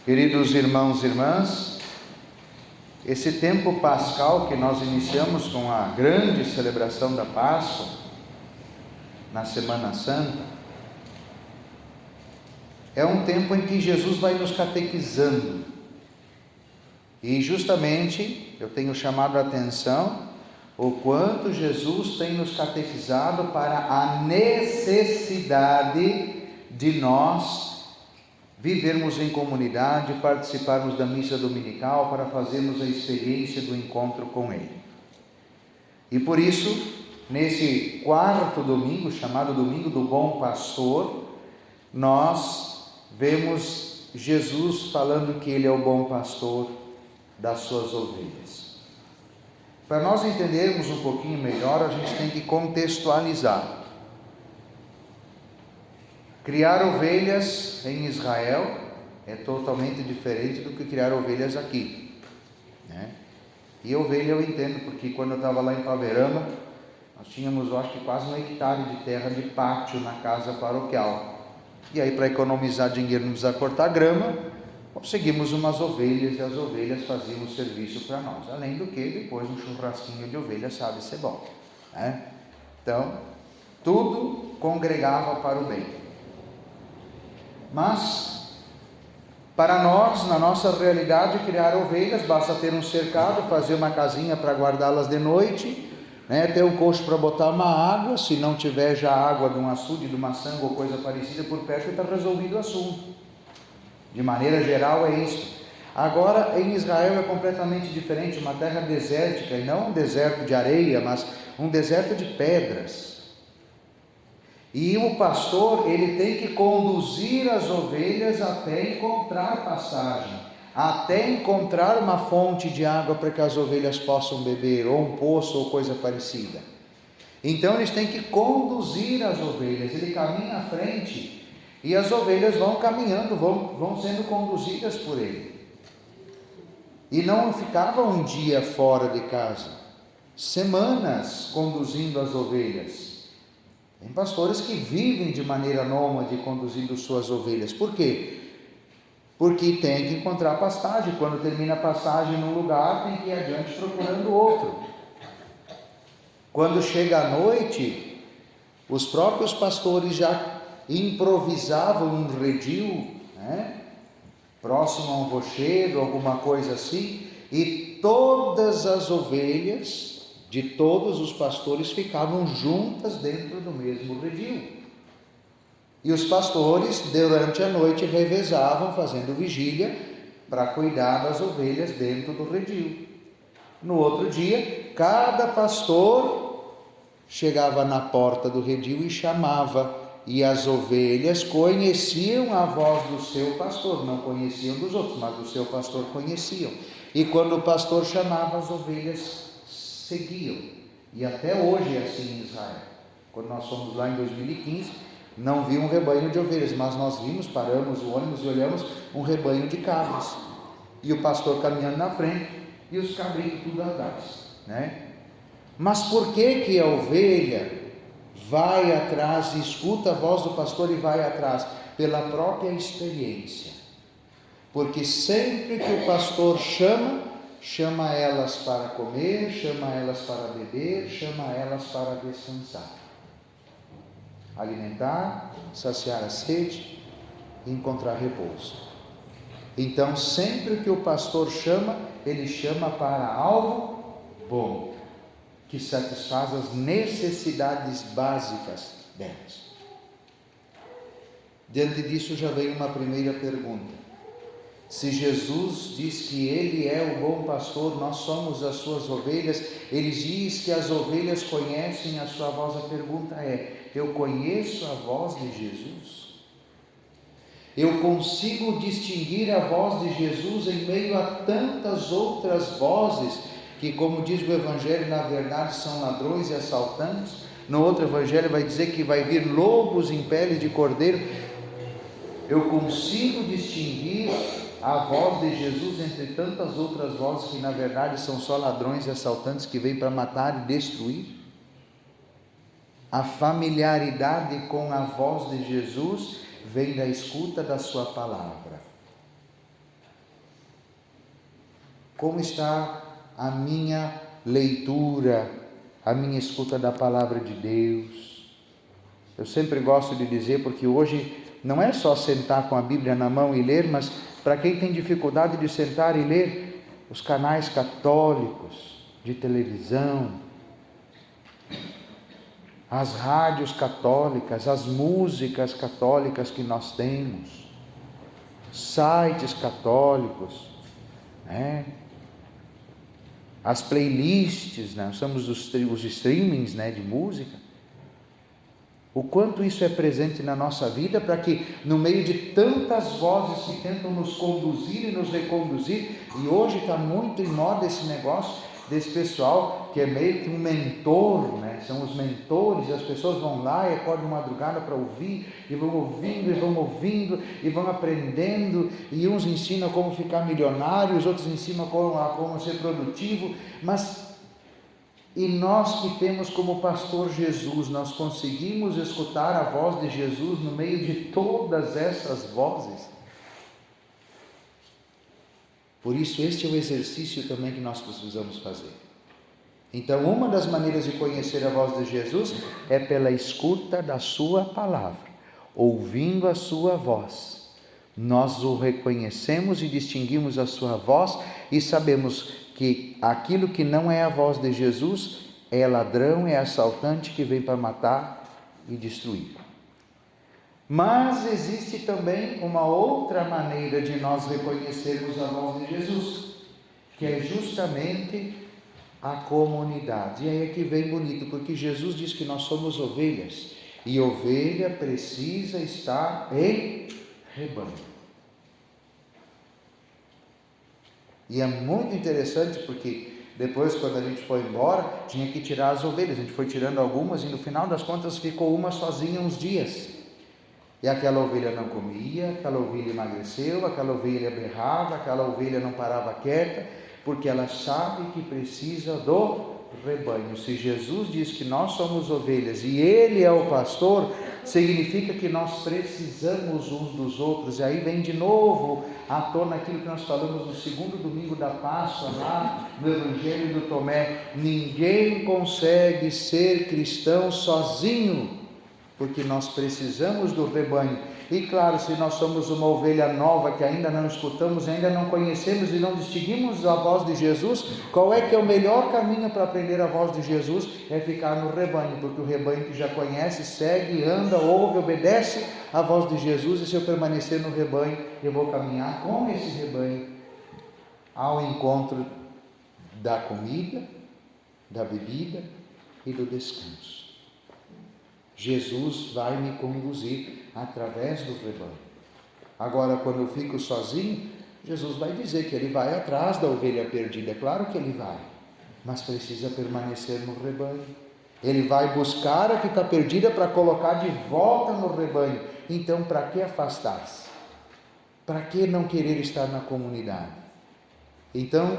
Queridos irmãos e irmãs, esse tempo pascal que nós iniciamos com a grande celebração da Páscoa, na Semana Santa, é um tempo em que Jesus vai nos catequizando. E justamente eu tenho chamado a atenção o quanto Jesus tem nos catequizado para a necessidade de nós vivermos em comunidade, participarmos da missa dominical, para fazermos a experiência do encontro com Ele. E por isso, nesse quarto domingo, chamado Domingo do Bom Pastor, nós vemos Jesus falando que Ele é o bom pastor das suas ovelhas. Para nós entendermos um pouquinho melhor, a gente tem que contextualizar. Criar ovelhas em Israel é totalmente diferente do que criar ovelhas aqui, né? E ovelha eu entendo, porque quando eu estava lá em Paverama, nós tínhamos, eu acho que quase 1 hectare de terra de pátio na casa paroquial. E aí, para economizar dinheiro, não precisar cortar grama, conseguimos umas ovelhas, e as ovelhas faziam o serviço para nós. Além do que, depois um churrasquinho de ovelha sabe ser bom, né? Então, tudo congregava para o bem. Mas, para nós, na nossa realidade, criar ovelhas, basta ter um cercado, fazer uma casinha para guardá-las de noite, né? Ter um coxo para botar uma água, se não tiver já água de um açude, de uma sanga ou coisa parecida por perto, está resolvido o assunto. De maneira geral é isso. Agora, em Israel é completamente diferente, uma terra desértica, e não um deserto de areia, mas um deserto de pedras. E o pastor, ele tem que conduzir as ovelhas até encontrar passagem, até encontrar uma fonte de água para que as ovelhas possam beber, ou um poço ou coisa parecida. Então eles têm que conduzir as ovelhas, ele caminha à frente e as ovelhas vão caminhando, vão sendo conduzidas por ele. E não ficava um dia fora de casa, semanas conduzindo as ovelhas. Tem pastores que vivem de maneira nômade conduzindo suas ovelhas. Por quê? Porque tem que encontrar pastagem. Quando termina a pastagem num lugar, tem que ir adiante procurando outro. Quando chega a noite, os próprios pastores já improvisavam um redil, né? Próximo a um rochedo, alguma coisa assim, e todas as ovelhas de todos os pastores ficavam juntas dentro do mesmo redil. E os pastores, durante a noite, revezavam, fazendo vigília, para cuidar das ovelhas dentro do redil. No outro dia, cada pastor chegava na porta do redil e chamava, e as ovelhas conheciam a voz do seu pastor, não conheciam dos outros, mas do seu pastor conheciam. E quando o pastor chamava, as ovelhas seguiam. E até hoje é assim em Israel. Quando nós fomos lá em 2015, não vi um rebanho de ovelhas, mas nós vimos, paramos o ônibus e olhamos um rebanho de cabras. E o pastor caminhando na frente e os cabritos tudo atrás, né? Mas por que a ovelha vai atrás e escuta a voz do pastor e vai atrás? Pela própria experiência. Porque sempre que o pastor chama elas para comer, chama elas para beber, chama elas para descansar. Alimentar, saciar a sede e encontrar repouso. Então, sempre que o pastor chama, ele chama para algo bom, que satisfaz as necessidades básicas delas. Diante disso já veio uma primeira pergunta. Se Jesus diz que Ele é o bom pastor, nós somos as suas ovelhas, Ele diz que as ovelhas conhecem a sua voz, a pergunta é, eu conheço a voz de Jesus? Eu consigo distinguir a voz de Jesus em meio a tantas outras vozes, que como diz o Evangelho, na verdade são ladrões e assaltantes? No outro Evangelho vai dizer que vai vir lobos em pele de cordeiro. Eu consigo distinguir a voz de Jesus entre tantas outras vozes que na verdade são só ladrões e assaltantes que vêm para matar e destruir? A familiaridade com a voz de Jesus vem da escuta da sua palavra. Como está a minha leitura, a minha escuta da palavra de Deus? Eu sempre gosto de dizer, porque hoje não é só sentar com a Bíblia na mão e ler, mas para quem tem dificuldade de sentar e ler, os canais católicos de televisão, as rádios católicas, as músicas católicas que nós temos, sites católicos, né? As playlists, né? Somos os streamings, né, de música. O quanto isso é presente na nossa vida, para que no meio de tantas vozes que tentam nos conduzir e nos reconduzir, e hoje está muito em moda esse negócio desse pessoal que é meio que um mentor, né? São os mentores, e as pessoas vão lá e acordam de madrugada para ouvir, e vão ouvindo, e vão ouvindo, e vão aprendendo, e uns ensinam como ficar milionário, os outros ensinam como ser produtivo, e nós que temos como pastor Jesus, nós conseguimos escutar a voz de Jesus no meio de todas essas vozes? Por isso, este é o exercício também que nós precisamos fazer. Então, uma das maneiras de conhecer a voz de Jesus é pela escuta da sua palavra, ouvindo a sua voz. Nós o reconhecemos e distinguimos a sua voz e sabemos que aquilo que não é a voz de Jesus é ladrão, é assaltante que vem para matar e destruir. Mas existe também uma outra maneira de nós reconhecermos a voz de Jesus, que é justamente a comunidade. E aí é que vem bonito, porque Jesus diz que nós somos ovelhas, e ovelha precisa estar em rebanho. E é muito interessante, porque depois, quando a gente foi embora, tinha que tirar as ovelhas. A gente foi tirando algumas e no final das contas ficou uma sozinha uns dias. E aquela ovelha não comia, aquela ovelha emagreceu, aquela ovelha berrava, aquela ovelha não parava quieta, porque ela sabe que precisa do rebanho. Se Jesus diz que nós somos ovelhas e Ele é o pastor, significa que nós precisamos uns dos outros. E aí vem de novo à tona aquilo que nós falamos no segundo domingo da Páscoa, lá no Evangelho do Tomé: ninguém consegue ser cristão sozinho, porque nós precisamos do rebanho. E claro, se nós somos uma ovelha nova que ainda não escutamos, ainda não conhecemos e não distinguimos a voz de Jesus, qual é que é o melhor caminho para aprender a voz de Jesus? É ficar no rebanho, porque o rebanho que já conhece, segue, anda, ouve, obedece a voz de Jesus. E se eu permanecer no rebanho, eu vou caminhar com esse rebanho ao encontro da comida, da bebida e do descanso. Jesus vai me conduzir através do rebanho. Agora, quando eu fico sozinho, Jesus vai dizer que Ele vai atrás da ovelha perdida. É claro que Ele vai, mas precisa permanecer no rebanho. Ele vai buscar a que está perdida para colocar de volta no rebanho. Então, para que afastar-se? Para que não querer estar na comunidade? Então,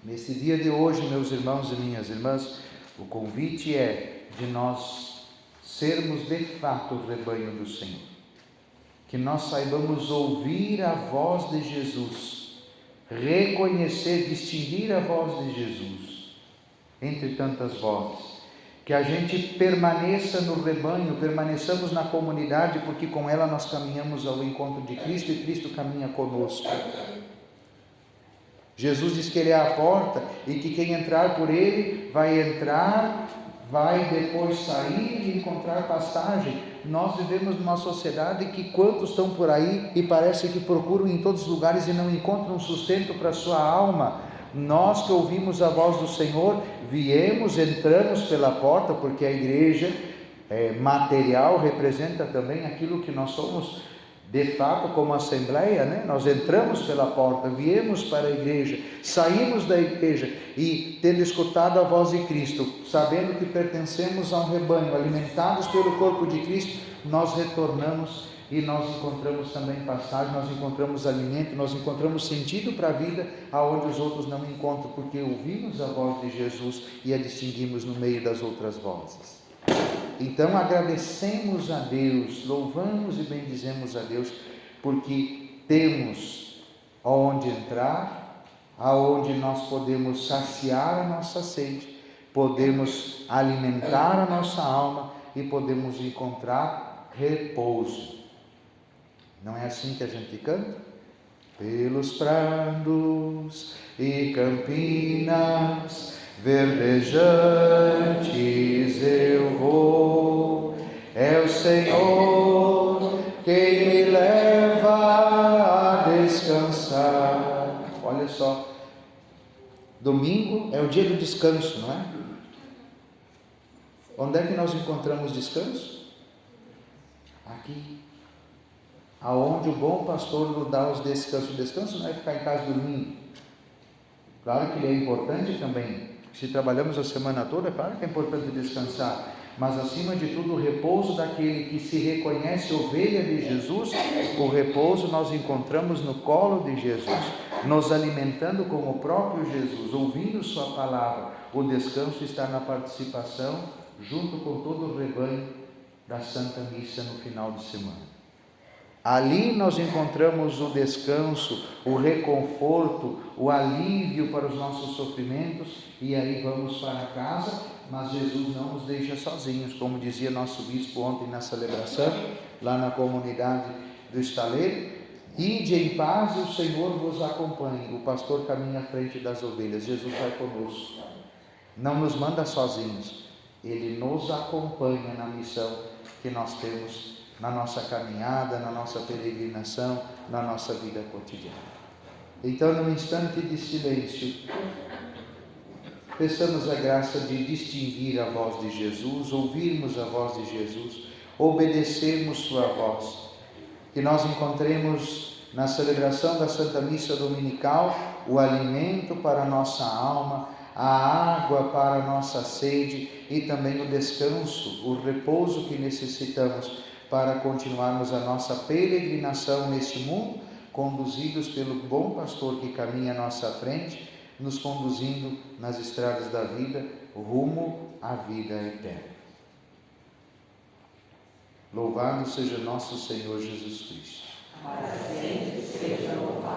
nesse dia de hoje, meus irmãos e minhas irmãs, o convite é de nós sermos de fato o rebanho do Senhor, que nós saibamos ouvir a voz de Jesus, reconhecer, distinguir a voz de Jesus entre tantas vozes, que a gente permaneça no rebanho, permaneçamos na comunidade, porque com ela nós caminhamos ao encontro de Cristo e Cristo caminha conosco. Jesus diz que Ele é a porta e que quem entrar por Ele vai entrar, vai depois sair e encontrar pastagem. Nós vivemos numa sociedade que quantos estão por aí e parece que procuram em todos os lugares e não encontram sustento para a sua alma. Nós que ouvimos a voz do Senhor, viemos, entramos pela porta, porque a igreja material representa também aquilo que nós somos de fato como assembleia, né? Nós entramos pela porta, viemos para a igreja, saímos da igreja e, tendo escutado a voz de Cristo, sabendo que pertencemos a um rebanho, alimentados pelo corpo de Cristo, nós retornamos e nós encontramos também passagem, nós encontramos alimento, nós encontramos sentido para a vida, aonde os outros não encontram, porque ouvimos a voz de Jesus e a distinguimos no meio das outras vozes. Então agradecemos a Deus, louvamos e bendizemos a Deus, porque temos onde entrar, aonde nós podemos saciar a nossa sede, podemos alimentar a nossa alma e podemos encontrar repouso. Não é assim que a gente canta? Pelos prados e campinas verdejantes eu vou, é o Senhor quem me leva a descansar. Olha só, domingo é o dia do descanso, não é? Onde é que nós encontramos descanso? Aqui. Aonde o bom pastor nos dá os descansos. O descanso não é ficar em casa dormindo. Claro que ele é importante também. Se trabalhamos a semana toda, é claro que é importante descansar. Mas acima de tudo, o repouso daquele que se reconhece ovelha de Jesus, o repouso nós encontramos no colo de Jesus, nos alimentando com o próprio Jesus, ouvindo sua palavra. O descanso está na participação, junto com todo o rebanho da Santa Missa no final de semana. Ali nós encontramos o descanso, o reconforto, o alívio para os nossos sofrimentos, e aí vamos para casa, mas Jesus não nos deixa sozinhos, como dizia nosso bispo ontem na celebração, lá na comunidade do Estaleiro: ide em paz e o Senhor vos acompanhe. O pastor caminha à frente das ovelhas, Jesus vai conosco, não nos manda sozinhos, Ele nos acompanha na missão que nós temos na nossa caminhada, na nossa peregrinação, na nossa vida cotidiana. Então, num instante de silêncio, peçamos a graça de distinguir a voz de Jesus, ouvirmos a voz de Jesus, obedecermos sua voz, que nós encontremos na celebração da Santa Missa Dominical o alimento para a nossa alma, a água para a nossa sede e também o descanso, o repouso que necessitamos para continuarmos a nossa peregrinação neste mundo, conduzidos pelo bom pastor que caminha à nossa frente, nos conduzindo nas estradas da vida, rumo à vida eterna. Louvado seja nosso Senhor Jesus Cristo. Para sempre seja louvado.